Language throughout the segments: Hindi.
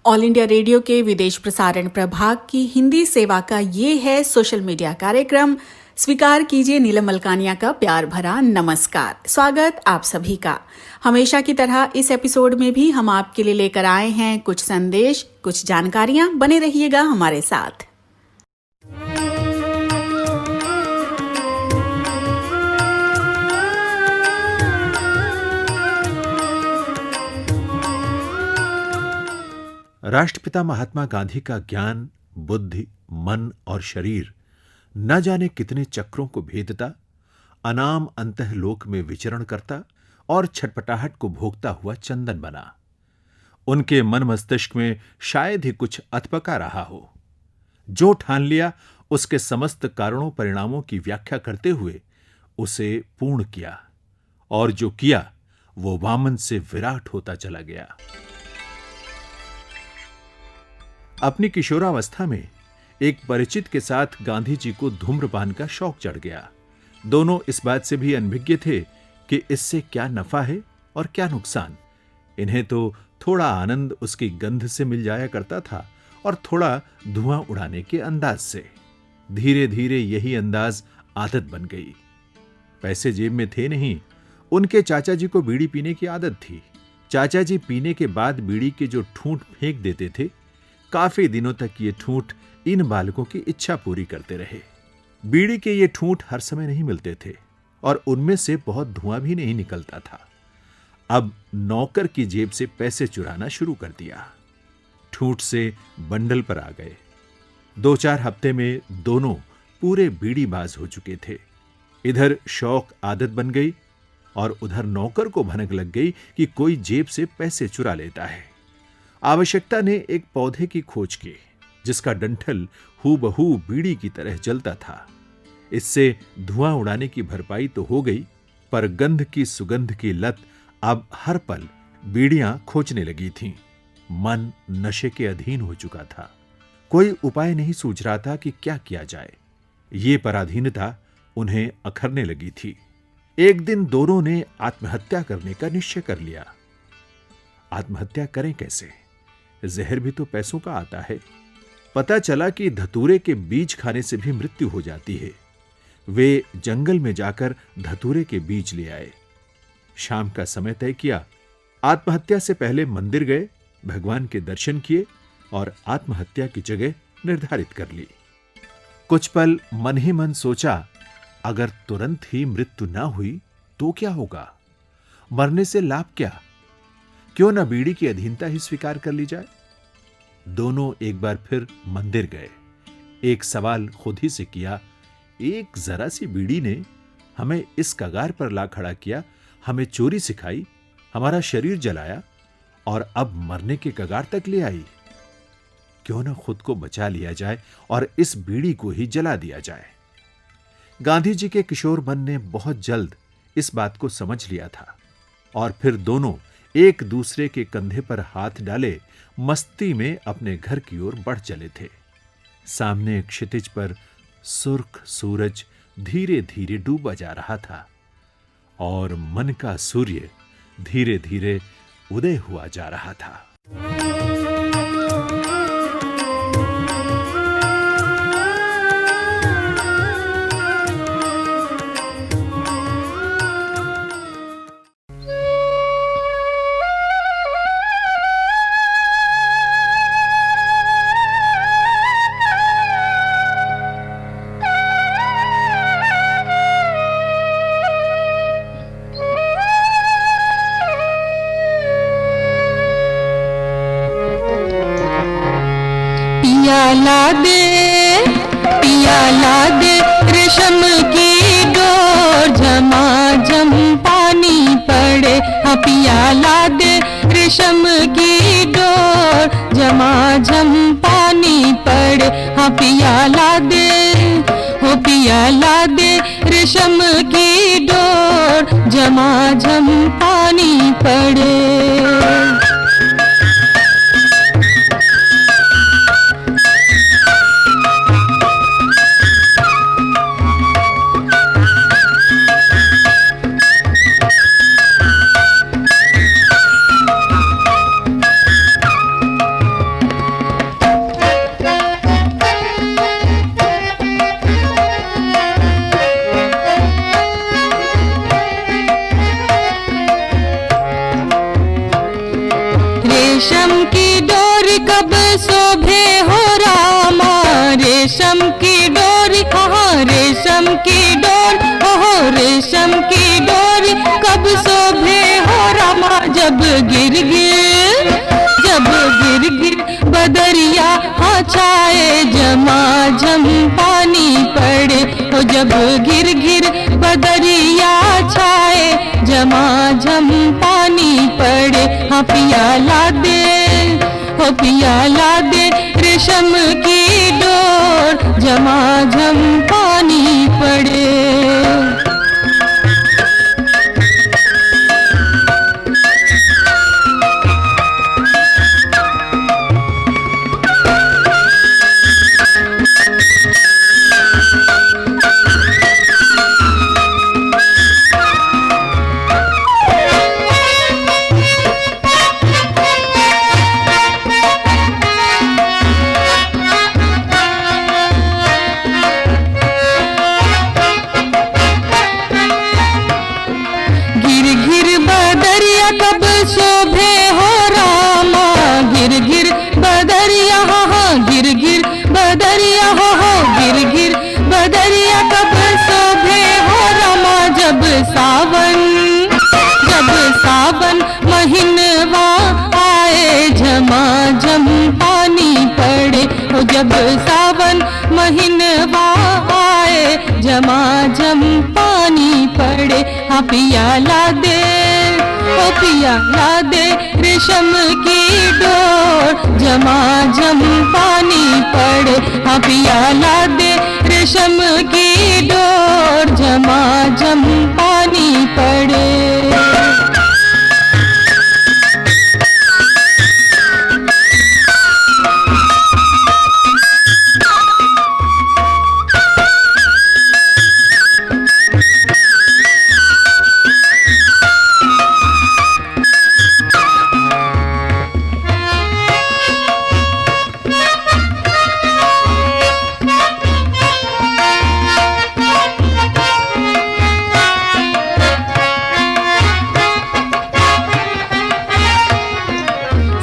ऑल इंडिया रेडियो के विदेश प्रसारण प्रभाग की हिंदी सेवा का ये है सोशल मीडिया कार्यक्रम। स्वीकार कीजिए नीलम मलकानिया का प्यार भरा नमस्कार। स्वागत आप सभी का। हमेशा की तरह इस एपिसोड में भी हम आपके लिए लेकर आए हैं कुछ संदेश, कुछ जानकारियां। बने रहिएगा हमारे साथ। राष्ट्रपिता महात्मा गांधी का ज्ञान, बुद्धि, मन और शरीर न जाने कितने चक्रों को भेदता, अनाम अंतःलोक में विचरण करता और छटपटाहट को भोगता हुआ चंदन बना। उनके मन मस्तिष्क में शायद ही कुछ अथपका रहा हो। जो ठान लिया उसके समस्त कारणों परिणामों की व्याख्या करते हुए उसे पूर्ण किया, और जो किया वो वामन से विराट होता चला गया। अपनी किशोरावस्था में एक परिचित के साथ गांधी जी को धूम्रपान का शौक चढ़ गया। दोनों इस बात से भी अनभिज्ञ थे कि इससे क्या नफा है और क्या नुकसान। इन्हें तो थोड़ा आनंद उसकी गंध से मिल जाया करता था और थोड़ा धुआं उड़ाने के अंदाज से। धीरे धीरे यही अंदाज आदत बन गई। पैसे जेब में थे नहीं। उनके चाचा जी को बीड़ी पीने की आदत थी। चाचा जी पीने के बाद बीड़ी के जो ठूंठ फेंक देते थे, काफी दिनों तक ये ठूंठ इन बालकों की इच्छा पूरी करते रहे। बीड़ी के ये ठूंठ हर समय नहीं मिलते थे और उनमें से बहुत धुआं भी नहीं निकलता था। अब नौकर की जेब से पैसे चुराना शुरू कर दिया। ठूंठ से बंडल पर आ गए। 2-4 हफ्ते में दोनों पूरे बीड़ीबाज हो चुके थे। इधर शौक आदत बन गई और उधर नौकर को भनक लग गई कि कोई जेब से पैसे चुरा लेता है। आवश्यकता ने एक पौधे की खोज की जिसका डंठल हूबहू बीड़ी की तरह जलता था। इससे धुआं उड़ाने की भरपाई तो हो गई, पर गंध की सुगंध की लत अब हर पल बीड़ियां खोजने लगी थीं। मन नशे के अधीन हो चुका था। कोई उपाय नहीं सूझ रहा था कि क्या किया जाए। ये पराधीनता उन्हें अखरने लगी थी। एक दिन दोनों ने आत्महत्या करने का निश्चय कर लिया। आत्महत्या करें कैसे? जहर भी तो पैसों का आता है। पता चला कि धतूरे के बीज खाने से भी मृत्यु हो जाती है। वे जंगल में जाकर धतूरे के बीज ले आए। शाम का समय तय किया। आत्महत्या से पहले मंदिर गए, भगवान के दर्शन किए और आत्महत्या की जगह निर्धारित कर ली। कुछ पल मन ही मन सोचा, अगर तुरंत ही मृत्यु ना हुई तो क्या होगा? मरने से लाभ क्या? क्यों न बीड़ी की अधीनता ही स्वीकार कर ली जाए? दोनों एक बार फिर मंदिर गए। एक सवाल खुद ही से किया, एक जरा सी बीड़ी ने हमें इस कगार पर ला खड़ा किया, हमें चोरी सिखाई, हमारा शरीर जलाया और अब मरने के कगार तक ले आई। क्यों न खुद को बचा लिया जाए और इस बीड़ी को ही जला दिया जाए। गांधी जी के किशोर मन ने बहुत जल्द इस बात को समझ लिया था और फिर दोनों एक दूसरे के कंधे पर हाथ डाले मस्ती में अपने घर की ओर बढ़ चले थे। सामने क्षितिज पर सुर्ख सूरज धीरे धीरे डूबा जा रहा था और मन का सूर्य धीरे धीरे उदय हुआ जा रहा था। पियाला दे रेशम की डोर, झमाझम पानी पड़े। हाँ पियाला दे रेशम की डोर, झमाझम पानी पड़े। हाँ पियाला दे, हो पियाला दे रेशम की डोर, झमाझम पानी पड़े। रेशम की डोरी कब शोभे हो रामा, रेशम की डोरी, हाँ रेशम की डोर, ओहो रेशम की डोरी कब शोभे हो रामा, जब गिर गिर बदरिया हाँ छाए, झमाझम पानी पड़े, हो जब गिर गिर बदरिया छाए, झमाझम पानी पड़े, हाँ पियाला दे, हो पियाला दे रेशम की डोर, झमाझम पानी पड़े। कब शोभे हो रामा, गिर गिर बदरिया, हाँ गिर गिर बदरिया, हो गिर गिर बदरिया कब शोभे हो रामा, जब सावन महीनवा आए, झमाझम पानी पड़े, हो जब सावन महीनवा आए, झमाझम पानी पड़े, हाँ पियाला दे, ओ पियाला दे रेशम की डोर, झमाझम पानी पड़े, हाँ पियाला दे रेशम की डोर, झमाझम पानी पड़े।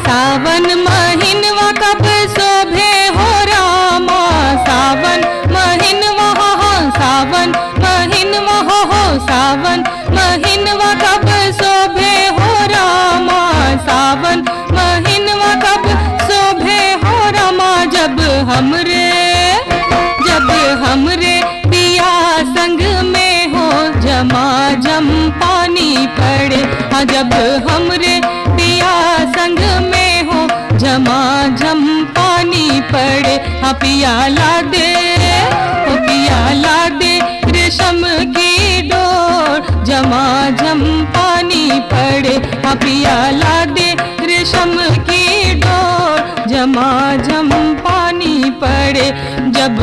सावन महीनवा कब शोभे हो रामा, सावन महीनवा, हाँ सावन महीनवा, हो सावन महीनवा कब शोभे हो रामा, सावन महीनवा कब शोभे हो रामा, जब हमरे पिया संग में हो, झमाझम पानी पड़े, हाँ जब हमरे पिया संग में हो, झमाझम पानी पड़े, हाँ पियाला दे, ओ पियाला दे रेशम की डोर, झमाझम पानी पड़े, हाँ पियाला दे रेशम की डोर, झमाझम पानी पड़े, जब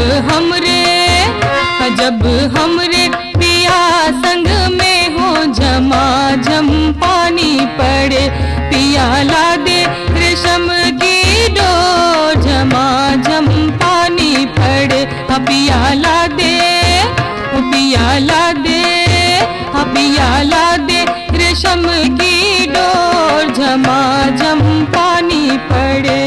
हमरे पिया संग में हो, झमाझम पानी पड़े, पियाला दे रेशम की डोर, झमाझम पानी पड़े, हाँ पियाला दे, ओ पियाला दे, हाँ पियाला दे रेशम की डोर, झमाझम पानी पड़े।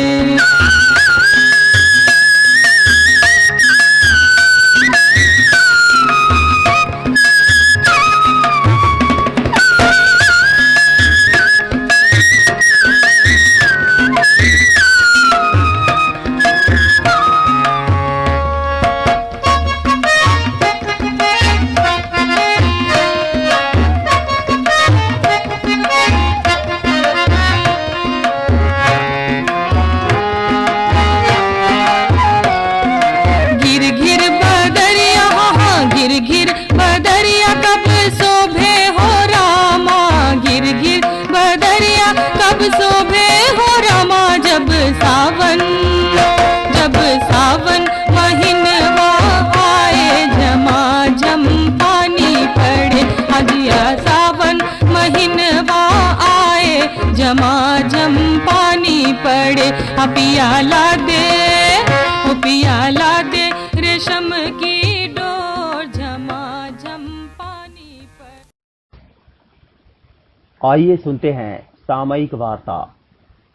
सावन महीनवा आए, झमाझम पानी पड़े, हजिया सावन महीनवा आए, झमाझम पानी पड़े, पियाला दे, ओ पियाला दे रेशम की डोर, झमाझम पानी पड़े। आइए सुनते हैं सामयिक वार्ता।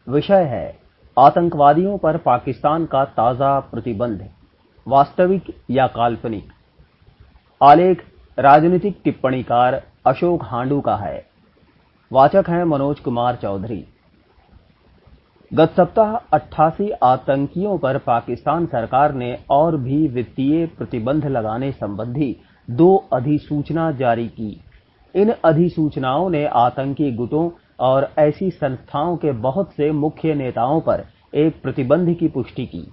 विषय है आतंकवादियों पर पाकिस्तान का ताजा प्रतिबंध, वास्तविक या काल्पनिक। आलेख राजनीतिक टिप्पणीकार अशोक हांडू का है। वाचक हैं मनोज कुमार चौधरी। गत सप्ताह 88 आतंकियों पर पाकिस्तान सरकार ने और भी वित्तीय प्रतिबंध लगाने संबंधी 2 अधिसूचना जारी की। इन अधिसूचनाओं ने आतंकी गुटों और ऐसी संस्थाओं के बहुत से मुख्य नेताओं पर एक प्रतिबंध की पुष्टि की।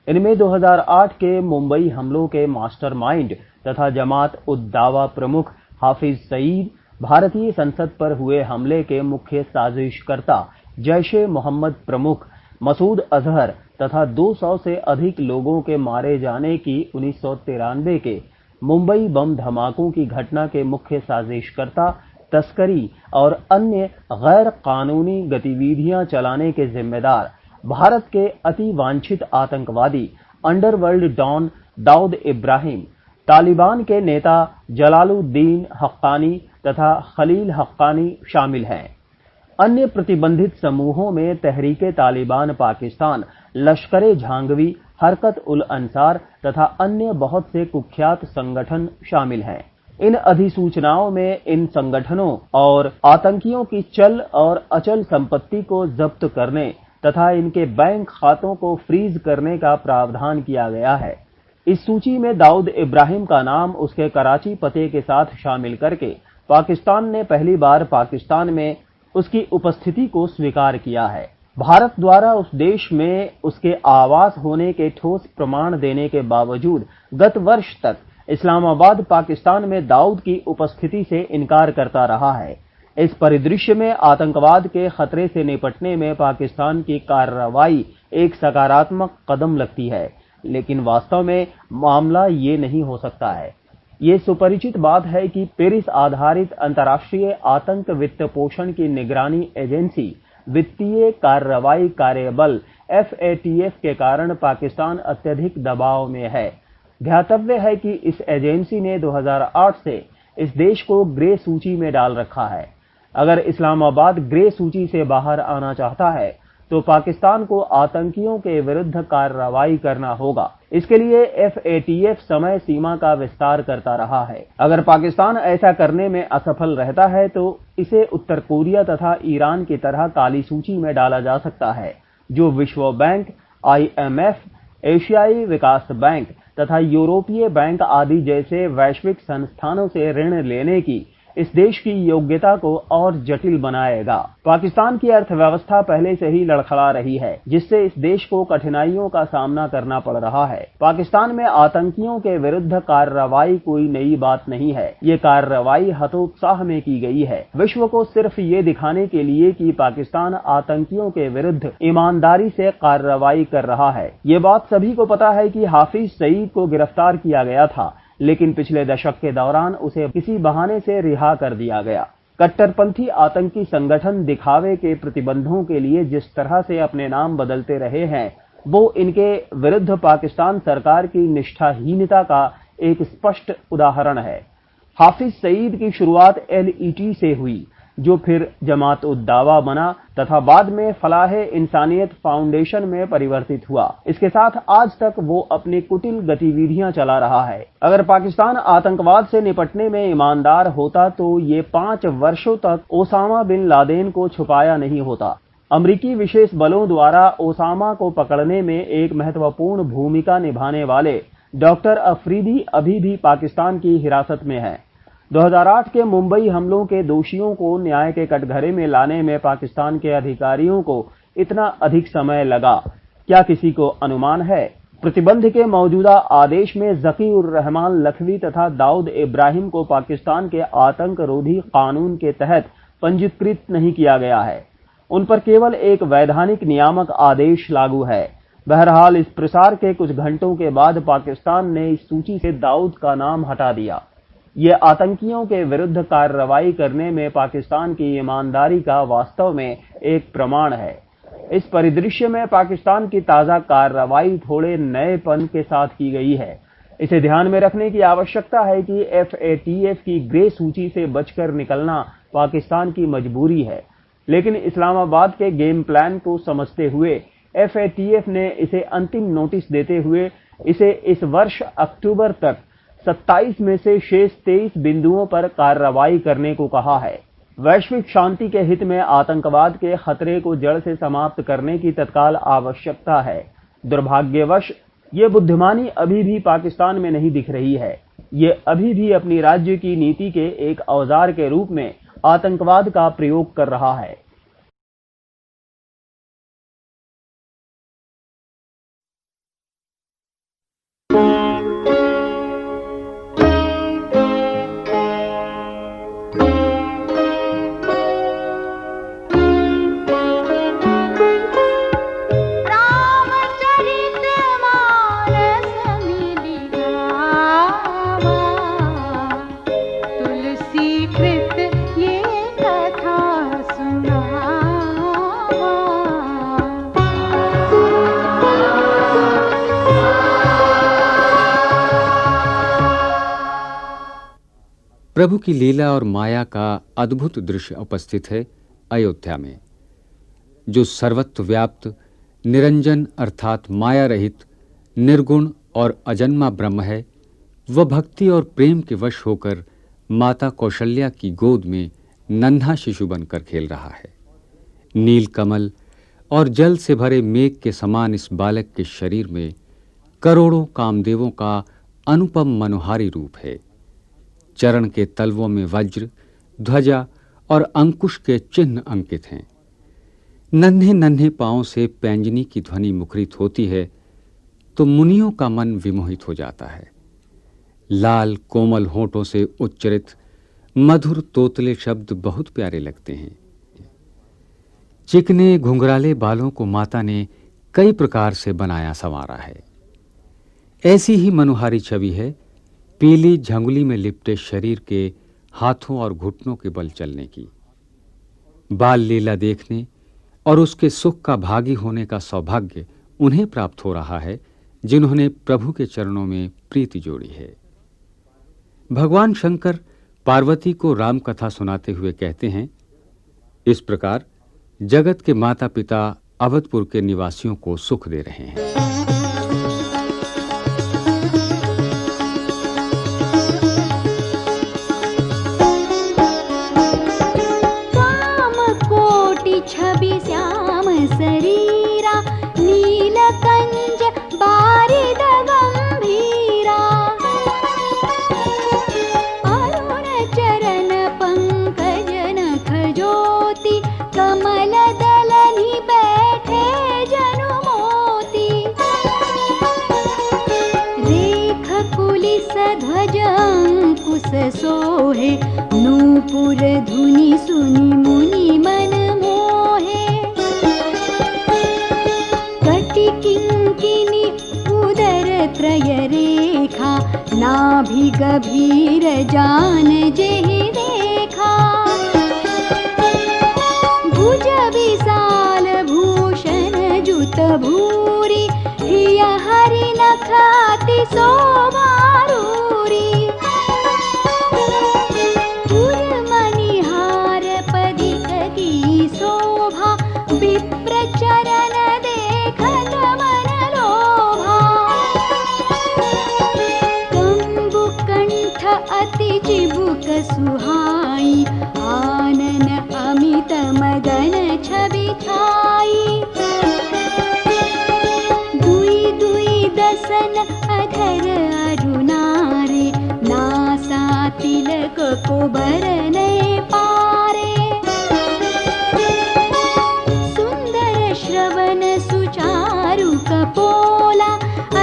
इनमें 2008 के मुंबई हमलों के मास्टरमाइंड तथा जमात उद दावा प्रमुख हाफिज सईद, भारतीय संसद पर हुए हमले के मुख्य साजिशकर्ता जैश-ए-मोहम्मद प्रमुख मसूद अजहर तथा 200 से अधिक लोगों के मारे जाने की 1993 के मुंबई बम धमाकों की घटना के मुख्य साजिशकर्ता, तस्करी और अन्य गैर कानूनी गतिविधियां चलाने के जिम्मेदार भारत के अति वांछित आतंकवादी अंडरवर्ल्ड डॉन दाऊद इब्राहिम, तालिबान के नेता जलालुद्दीन हक्कानी तथा खलील हक्कानी शामिल हैं। अन्य प्रतिबंधित समूहों में तहरीके तालिबान पाकिस्तान, लश्कर-ए झांगवी, हरकत उल अंसार तथा अन्य बहुत से कुख्यात संगठन शामिल हैं। इन अधिसूचनाओं में इन संगठनों और आतंकियों की चल और अचल संपत्ति को जब्त करने तथा इनके बैंक खातों को फ्रीज करने का प्रावधान किया गया है। इस सूची में दाऊद इब्राहिम का नाम उसके कराची पते के साथ शामिल करके पाकिस्तान ने पहली बार पाकिस्तान में उसकी उपस्थिति को स्वीकार किया है। भारत द्वारा उस देश में उसके आवास होने के ठोस प्रमाण देने के बावजूद गत वर्ष तक इस्लामाबाद पाकिस्तान में दाऊद की उपस्थिति से इनकार करता रहा है। इस परिदृश्य में आतंकवाद के खतरे से निपटने में पाकिस्तान की कार्रवाई एक सकारात्मक कदम लगती है, लेकिन वास्तव में मामला ये नहीं हो सकता है। ये सुपरिचित बात है कि पेरिस आधारित अंतर्राष्ट्रीय आतंक वित्त पोषण की निगरानी एजेंसी वित्तीय कार्रवाई कार्यबल FATF के कारण पाकिस्तान अत्यधिक दबाव में है। ध्यातव्य है कि इस एजेंसी ने 2008 से इस देश को ग्रे सूची में डाल रखा है। अगर इस्लामाबाद ग्रे सूची से बाहर आना चाहता है तो पाकिस्तान को आतंकियों के विरुद्ध कार्रवाई करना होगा। इसके लिए FATF समय सीमा का विस्तार करता रहा है। अगर पाकिस्तान ऐसा करने में असफल रहता है तो इसे उत्तर कोरिया तथा ईरान की तरह काली सूची में डाला जा सकता है, जो विश्व बैंक, IMF, एशियाई विकास बैंक तथा यूरोपीय बैंक आदि जैसे वैश्विक संस्थानों से ऋण लेने की इस देश की योग्यता को और जटिल बनाएगा। पाकिस्तान की अर्थव्यवस्था पहले से ही लड़खड़ा रही है, जिससे इस देश को कठिनाइयों का सामना करना पड़ रहा है। पाकिस्तान में आतंकियों के विरुद्ध कार्रवाई कोई नई बात नहीं है। ये कार्रवाई हतोत्साह में की गई है, विश्व को सिर्फ ये दिखाने के लिए कि पाकिस्तान आतंकियों के विरुद्ध ईमानदारी से कार्रवाई कर रहा है। ये बात सभी को पता है कि हाफिज सईद को गिरफ्तार किया गया था, लेकिन पिछले दशक के दौरान उसे किसी बहाने से रिहा कर दिया गया। कट्टरपंथी आतंकी संगठन दिखावे के प्रतिबंधों के लिए जिस तरह से अपने नाम बदलते रहे हैं, वो इनके विरुद्ध पाकिस्तान सरकार की निष्ठाहीनता का एक स्पष्ट उदाहरण है। हाफिज सईद की शुरुआत LET से हुई, जो फिर जमात उद दावा बना तथा बाद में फलाहे इंसानियत फाउंडेशन में परिवर्तित हुआ। इसके साथ आज तक वो अपनी कुटिल गतिविधियां चला रहा है। अगर पाकिस्तान आतंकवाद से निपटने में ईमानदार होता तो ये 5 वर्षों तक ओसामा बिन लादेन को छुपाया नहीं होता। अमेरिकी विशेष बलों द्वारा ओसामा को पकड़ने में एक महत्वपूर्ण भूमिका निभाने वाले डॉक्टर अफरीदी अभी भी पाकिस्तान की हिरासत में है। 2008 के मुंबई हमलों के दोषियों को न्याय के कटघरे में लाने में पाकिस्तान के अधिकारियों को इतना अधिक समय लगा, क्या किसी को अनुमान है? प्रतिबंध के मौजूदा आदेश में जकी उर रहमान लखवी तथा दाऊद इब्राहिम को पाकिस्तान के आतंक रोधी कानून के तहत पंजीकृत नहीं किया गया है। उन पर केवल एक वैधानिक नियामक आदेश लागू है। बहरहाल इस प्रसार के कुछ घंटों के बाद पाकिस्तान ने इस सूची से दाऊद का नाम हटा दिया। ये आतंकियों के विरुद्ध कार्रवाई करने में पाकिस्तान की ईमानदारी का वास्तव में एक प्रमाण है। इस परिदृश्य में पाकिस्तान की ताजा कार्रवाई थोड़े नएपन के साथ की गई है। इसे ध्यान में रखने की आवश्यकता है कि FATF की ग्रे सूची से बचकर निकलना पाकिस्तान की मजबूरी है। लेकिन इस्लामाबाद के गेम प्लान को समझते हुए FATF ने इसे अंतिम नोटिस देते हुए इसे इस वर्ष अक्टूबर तक 27 में से शेष 23 बिंदुओं पर कार्रवाई करने को कहा है। वैश्विक शांति के हित में आतंकवाद के खतरे को जड़ से समाप्त करने की तत्काल आवश्यकता है। दुर्भाग्यवश ये बुद्धिमानी अभी भी पाकिस्तान में नहीं दिख रही है। ये अभी भी अपनी राज्य की नीति के एक औजार के रूप में आतंकवाद का प्रयोग कर रहा है। प्रभु की लीला और माया का अद्भुत दृश्य उपस्थित है अयोध्या में। जो सर्वत्र व्याप्त निरंजन अर्थात माया रहित निर्गुण और अजन्मा ब्रह्म है, वह भक्ति और प्रेम के वश होकर माता कौशल्या की गोद में नन्हा शिशु बनकर खेल रहा है। नील कमल और जल से भरे मेघ के समान इस बालक के शरीर में करोड़ों कामदेवों का अनुपम मनोहारी रूप है। चरण के तलवों में वज्र, ध्वजा और अंकुश के चिन्ह अंकित हैं। नन्हे नन्हे पांवों से पैंजनी की ध्वनि मुखरित होती है तो मुनियों का मन विमोहित हो जाता है। लाल कोमल होठों से उच्चरित मधुर तोतले शब्द बहुत प्यारे लगते हैं। चिकने घुंघराले बालों को माता ने कई प्रकार से बनाया संवारा है। ऐसी ही मनोहारी छवि है पीली झंगुली में लिपटे शरीर के हाथों और घुटनों के बल चलने की। बाल लीला देखने और उसके सुख का भागी होने का सौभाग्य उन्हें प्राप्त हो रहा है जिन्होंने प्रभु के चरणों में प्रीति जोड़ी है। भगवान शंकर पार्वती को राम कथा सुनाते हुए कहते हैं, इस प्रकार जगत के माता पिता अवधपुर के निवासियों को सुख दे रहे हैं। छवि श्याम शरीरा नीलकंज बारिद गंभीरा अरुण चरण पंकज नख ज्योति कमल दलनि बैठे जनु मोती रेख कुलिस ध्वज अंकुश सोहे नूपुर धुनि सुनि मुनि मन किंकिनी उदर त्रय रेखा नाभि गभीर जान जेहि देखा भुज विशाल भूषण जुत भूरी हिय हरि नखाति शोभारूरी मणिहार पदिक की शोभा विप्र चरण देखत मन लोभा कंबु कंठ अति चिबुक सुहाई आनन अमित मगन छवि छाई दुई दुई दसन अधर अरुणारे नासा तिलक को बरने पारे सुंदर श्रवण सुचारु कपोला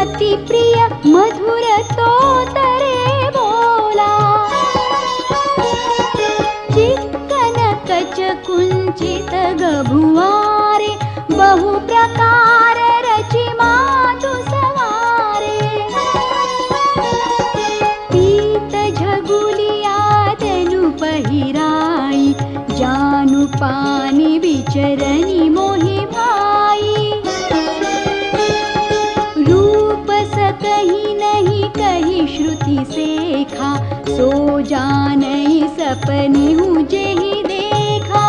अति प्रिय मधुर तोतरे बोला चिक्कन कच कुंचित गभुआरे बहु प्रकार रचि मातु सवारे पीत झगुलिया तनु पहिराई जानु पानी विचरनी मोहि भाई रूप सकहि नहीं कही श्रुति सेखा सो जानई सपनि हूँ जेहि देखा।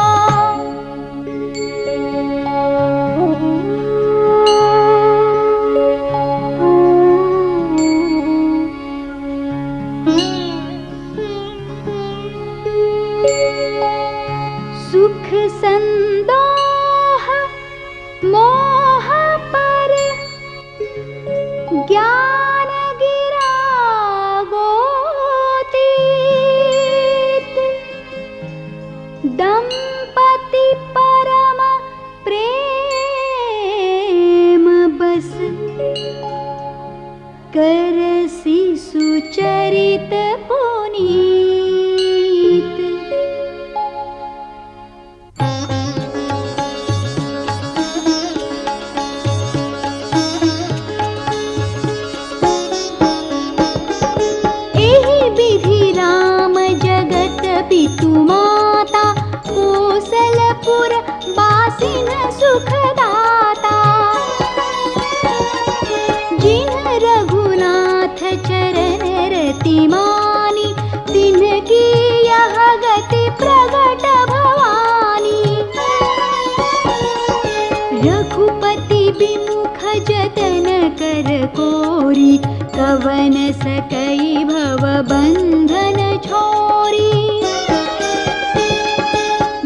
मोह पर ज्ञान गिरा गोतीत, दंपति परम प्रेम बस, करसी सुचरित पुनीत। एहि विधि राम जगत पितु माता, कोसलपुर बासिन सुखदाता। जिन रघुनाथ चरण रति मानी, तिनकी यह गति प्रगट भवानी। रघुपति विमुख जतन कर कोरी, कवन सकई भव बंधन छोरी।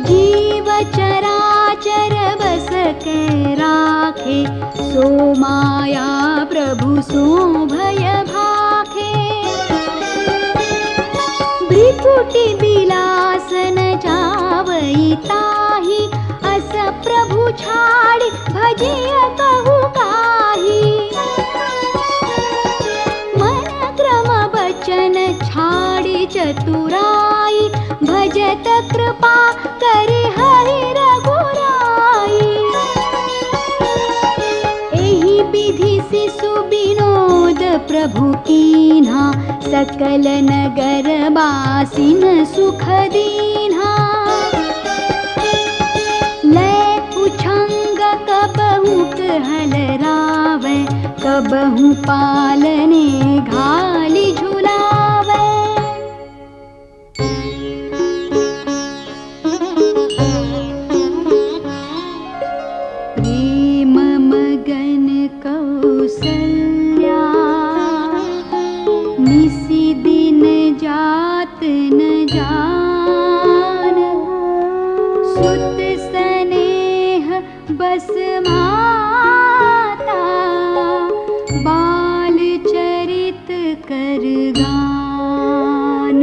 जीव चराचर बस के राखे, सो माया प्रभु सो भय भाखे। भ्रिकुटि बिलासन जावई ताहि, अस प्रभु छाड़ि भजिय कहु काहि। मन क्रम बचन छाड़ि चतुराई, भजत कृपा करि हरि रघुराई। एहि विधि शिशु विनोद प्रभु कीन्हा, सकल नगर बासिन सुख दीन्हा। लै उछंग कबहु कहल रावै, कबहु पालने घाली झुलावै। प्रेम मगन कौसल्या, निसी दिन जात न जान। सुत स्नेह बस माता, बाल चरित कर गान।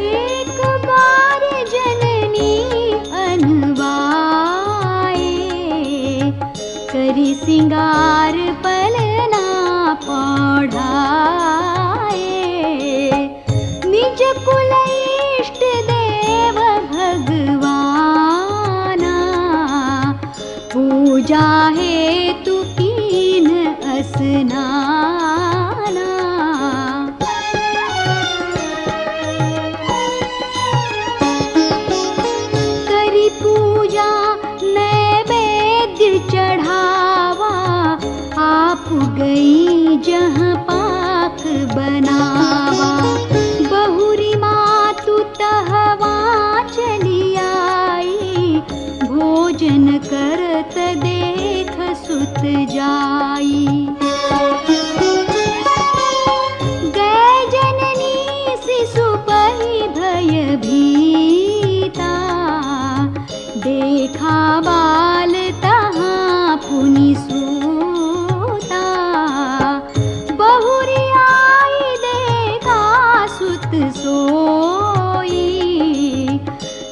एक बार जननी अनवाए, करी सिंगार पलना पढ़ाए। निज कुल इष्ट देव भगवाना, पूजा हेतु कीन स्नाना। करी पूजा नैवेद्य चढ़ावा, आप गई जहाँ पाक बनावा। बहुरी मातु तहवा चली आई, भोजन करत देख सुत जाई। गए जननी शिशु पहि भय भीता, देखा बाल तहाँ पुनि सूता। बहुरी आई देखा सुत सोई,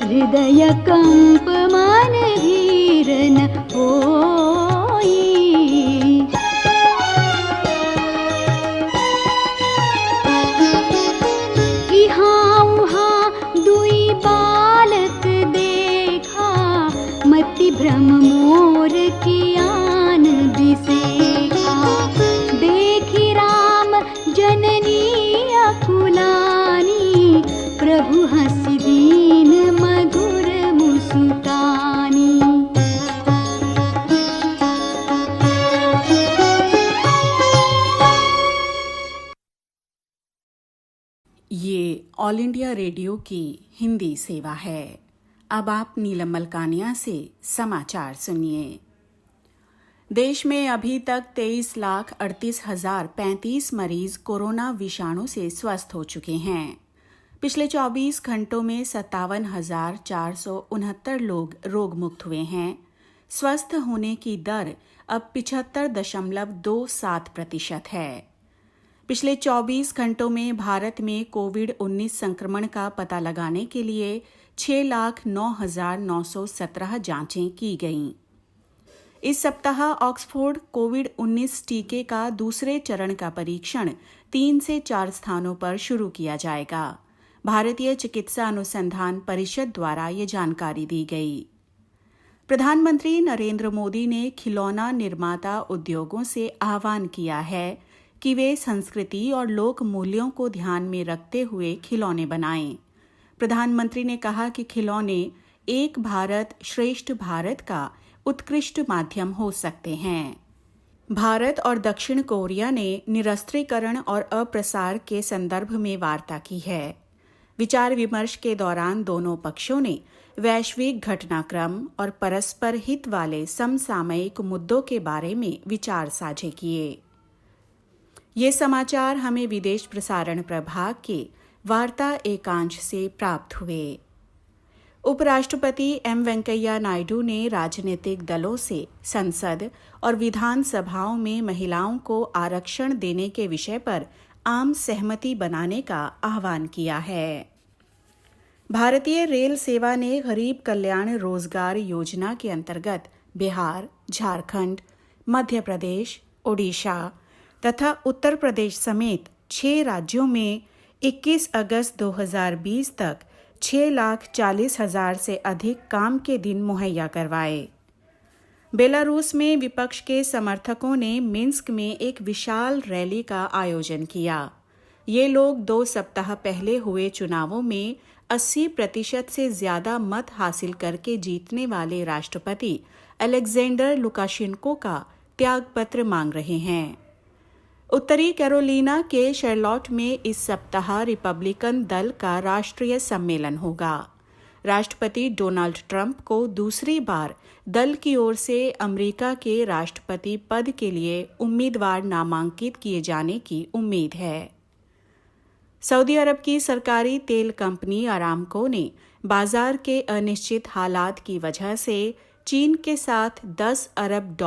हृदय कंप मन धीर न होई। इहाँ उहाँ दुई बालक देखा, मति भ्रम मोर कियान बिसेखा। देखी राम जननी अकुलानी, प्रभु हंसी दीन मधुर मुस्कानी। ये ऑल इंडिया रेडियो की हिंदी सेवा है। अब आप नीलम मलकानिया से समाचार सुनिए। देश में अभी तक 23,38,035 मरीज कोरोना विषाणु से स्वस्थ हो चुके हैं। पिछले 24 घंटों में 57,469 लोग रोग मुक्त हुए हैं। स्वस्थ होने की दर अब 75.27% है। पिछले 24 घंटों में भारत में कोविड-19 संक्रमण का पता लगाने के लिए 6,09,917 जांचें की गईं। इस सप्ताह ऑक्सफोर्ड कोविड-19 टीके का दूसरे चरण का परीक्षण 3 से 4 स्थानों पर शुरू किया जाएगा। भारतीय चिकित्सा अनुसंधान परिषद द्वारा ये जानकारी दी गई। प्रधानमंत्री नरेंद्र मोदी ने खिलौना निर्माता उद्योगों से आह्वान किया है कि वे संस्कृति और लोक मूल्यों को ध्यान में रखते हुए खिलौने बनाएं। प्रधानमंत्री ने कहा कि खिलौने एक भारत श्रेष्ठ भारत का उत्कृष्ट माध्यम हो सकते हैं। भारत और दक्षिण कोरिया ने निरस्त्रीकरण और अप्रसार के संदर्भ में वार्ता की है। विचार विमर्श के दौरान दोनों पक्षों ने वैश्विक घटनाक्रम और परस्पर हित वाले समसामयिक मुद्दों के बारे में विचार साझे किए। ये समाचार हमें विदेश प्रसारण प्रभाग के वार्ता एकांश से प्राप्त हुए। उपराष्ट्रपति एम वेंकैया नायडू ने राजनीतिक दलों से संसद और विधानसभाओं में महिलाओं को आरक्षण देने के विषय पर आम सहमति बनाने का आह्वान किया है। भारतीय रेल सेवा ने गरीब कल्याण रोजगार योजना के अंतर्गत बिहार, झारखंड, मध्य प्रदेश, ओडिशा तथा उत्तर प्रदेश समेत 6 राज्यों में 21 अगस्त 2020 तक 6,40,000 से अधिक काम के दिन मुहैया करवाए। बेलारूस में विपक्ष के समर्थकों ने मिन्स्क में एक विशाल रैली का आयोजन किया। ये लोग 2 सप्ताह पहले हुए चुनावों में 80% से ज्यादा मत हासिल करके जीतने वाले राष्ट्रपति अलेक्जेंडर लुकाशेंको का त्यागपत्र मांग रहे हैं। उत्तरी कैरोलिना के शर्लॉट में इस सप्ताह रिपब्लिकन दल का राष्ट्रीय सम्मेलन होगा। राष्ट्रपति डोनाल्ड ट्रंप को दूसरी बार दल की ओर से अमेरिका के राष्ट्रपति पद के लिए उम्मीदवार नामांकित किए जाने की उम्मीद है। सऊदी अरब की सरकारी तेल कंपनी अरामको ने बाजार के अनिश्चित हालात की वजह से चीन के साथ $10 अरब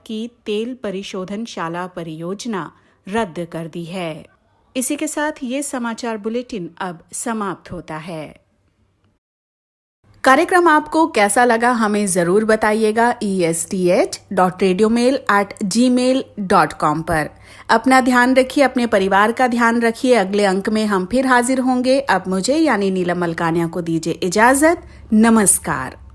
की तेल परिशोधनशाला परियोजना रद्द कर दी है। इसी के साथ ये समाचार बुलेटिन अब समाप्त होता है। कार्यक्रम आपको कैसा लगा हमें जरूर बताइएगा esth.radiomail@gmail.com पर। अपना ध्यान रखिए, अपने परिवार का ध्यान रखिए। अगले अंक में हम फिर हाजिर होंगे। अब मुझे यानी नीलम मलकानिया को दीजिए इजाजत। नमस्कार।